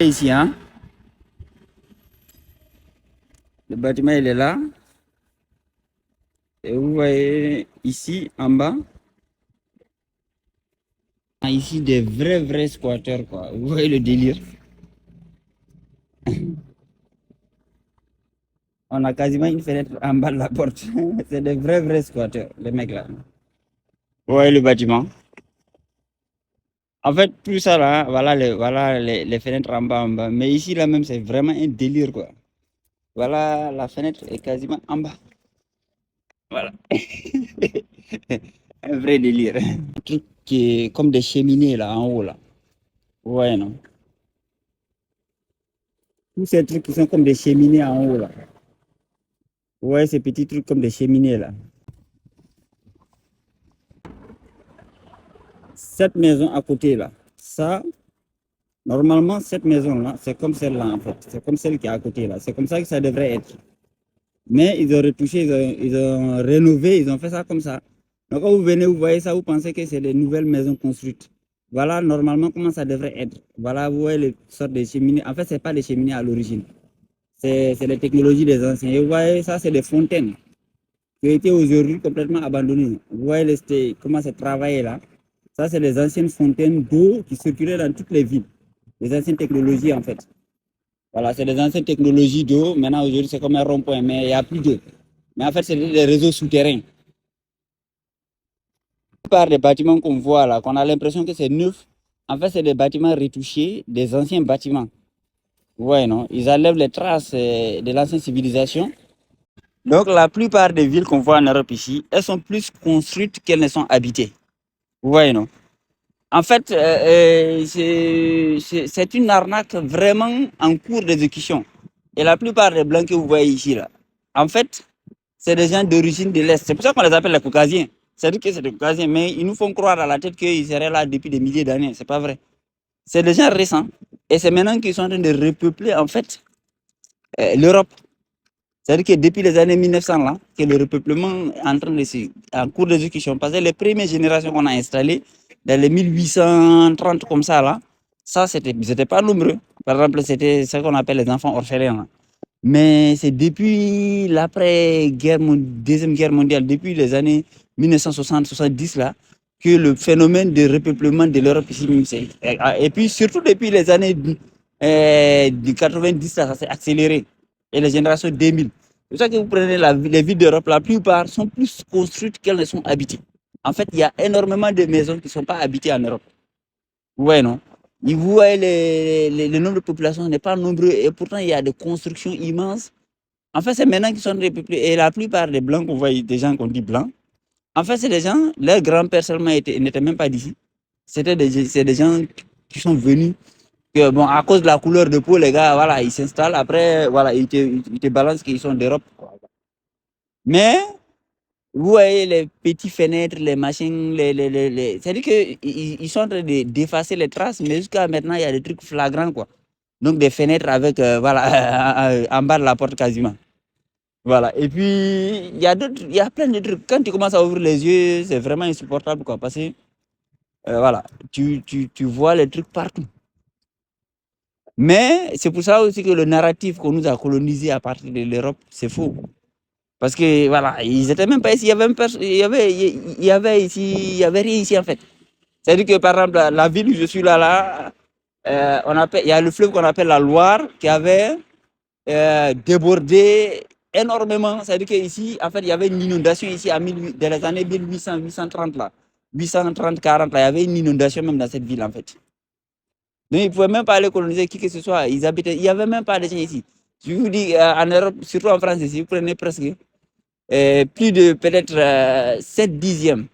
Ici, hein, le bâtiment il est là. Et vous voyez ici en bas, ici des vrais squatteurs quoi. Vous voyez le délire. On a quasiment une fenêtre en bas de la porte. C'est des vrais squatteurs, les mecs là. Vous voyez le bâtiment. En fait, tout ça là, voilà les fenêtres en bas. Mais ici là même, c'est vraiment un délire quoi. Voilà, la fenêtre est quasiment en bas. Voilà. Un vrai délire. Un truc qui est comme des cheminées là en haut là. Ouais, non. Tous ces trucs qui sont comme des cheminées en haut là. Ouais, ces petits trucs comme des cheminées là. Cette maison à côté là, ça, normalement, cette maison là, c'est comme celle-là en fait. C'est comme celle qui est à côté là. C'est comme ça que ça devrait être. Mais ils ont retouché, ils ont rénové, ils ont fait ça comme ça. Donc quand vous venez, vous voyez ça, vous pensez que c'est des nouvelles maisons construites. Voilà normalement comment ça devrait être. Voilà, vous voyez les sortes de cheminées. En fait, ce n'est pas des cheminées à l'origine. C'est les technologies des anciens. Et vous voyez, ça, c'est des fontaines qui ont été aujourd'hui complètement abandonnées. Vous voyez comment c'est travaillé là. Ça, c'est les anciennes fontaines d'eau qui circulaient dans toutes les villes. Les anciennes technologies, en fait. Voilà, c'est les anciennes technologies d'eau. Maintenant, aujourd'hui, c'est comme un rond-point, mais il n'y a plus d'eau. Mais en fait, c'est des réseaux souterrains. La plupart des bâtiments qu'on voit là, qu'on a l'impression que c'est neuf, en fait, c'est des bâtiments retouchés, des anciens bâtiments. Ouais, non? Ils enlèvent les traces de l'ancienne civilisation. Donc, la plupart des villes qu'on voit en Europe ici, elles sont plus construites qu'elles ne sont habitées. Vous voyez, non? En fait, c'est une arnaque vraiment en cours d'exécution. Et la plupart des blancs que vous voyez ici, là, en fait, c'est des gens d'origine de l'Est. C'est pour ça qu'on les appelle les Caucasiens. C'est-à-dire que c'est des Caucasiens, mais ils nous font croire à la tête qu'ils seraient là depuis des milliers d'années. C'est pas vrai. C'est des gens récents. Et c'est maintenant qu'ils sont en train de repeupler, en fait, l'Europe. C'est-à-dire que depuis les années 1900, là, que le repeuplement est en train de en cours d'exécution. Parce que les premières générations qu'on a installées, dans les 1830 comme ça, là, ça, c'était pas nombreux. Par exemple, c'était ce qu'on appelle les enfants orphelins. Là. Mais c'est depuis l'après-guerre, Deuxième Guerre mondiale, depuis les années 1960-70, là, que le phénomène de repeuplement de l'Europe ici, et puis surtout depuis les années du 90, là, ça s'est accéléré. Et les générations 2000. C'est pour ça que vous prenez les villes d'Europe, la plupart sont plus construites qu'elles ne sont habitées. En fait, il y a énormément de maisons qui ne sont pas habitées en Europe. Ouais, non. Et vous voyez, le nombre de population n'est pas nombreux et pourtant il y a des constructions immenses. En fait, c'est maintenant qu'ils sont repeuplés. Et la plupart des blancs qu'on voit, des gens qu'on dit blancs, en fait, c'est des gens, leurs grands-pères seulement n'étaient même pas d'ici. C'est des gens qui sont venus, que, bon, à cause de la couleur de peau, les gars, voilà, ils s'installent. Après, voilà, ils te balancent qu'ils sont d'Europe. Mais vous voyez les petites fenêtres, les machines, c'est-à-dire qu'ils sont en train d'effacer les traces, mais jusqu'à maintenant, il y a des trucs flagrants, quoi. Donc, des fenêtres avec, voilà, en bas de la porte quasiment. Voilà. Et puis, il y a plein de trucs. Quand tu commences à ouvrir les yeux, c'est vraiment insupportable, quoi. Parce que, voilà, tu vois les trucs partout. Mais c'est pour ça aussi que le narratif qu'on nous a colonisé à partir de l'Europe, c'est faux. Parce que voilà, ils étaient même pas ici, il y avait, il y avait rien ici en fait. C'est-à-dire que par exemple, la ville où je suis là, il y a le fleuve qu'on appelle la Loire qui avait débordé énormément. C'est-à-dire qu'ici, en fait, il y avait une inondation ici dans les années 1800, 830 là. 830, 40 là, il y avait une inondation même dans cette ville en fait. Donc ils ne pouvaient même pas aller coloniser qui que ce soit. Ils habitaient, il n'y avait même pas de gens ici. Je vous dis, en Europe, surtout en France ici, vous prenez presque plus de peut-être 7 dixièmes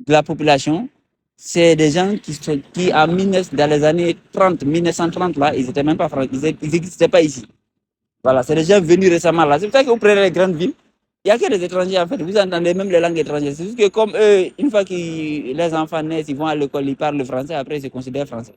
de la population, c'est des gens qui dans les années 30, 1930, là, ils n'étaient même pas français, ils n'existaient pas ici. Voilà, c'est des gens venus récemment là. C'est pour ça que vous prenez les grandes villes, il n'y a que des étrangers en fait. Vous entendez même les langues étrangères. C'est juste que comme eux, une fois que les enfants naissent, ils vont à l'école, ils parlent le français, après ils se considèrent français.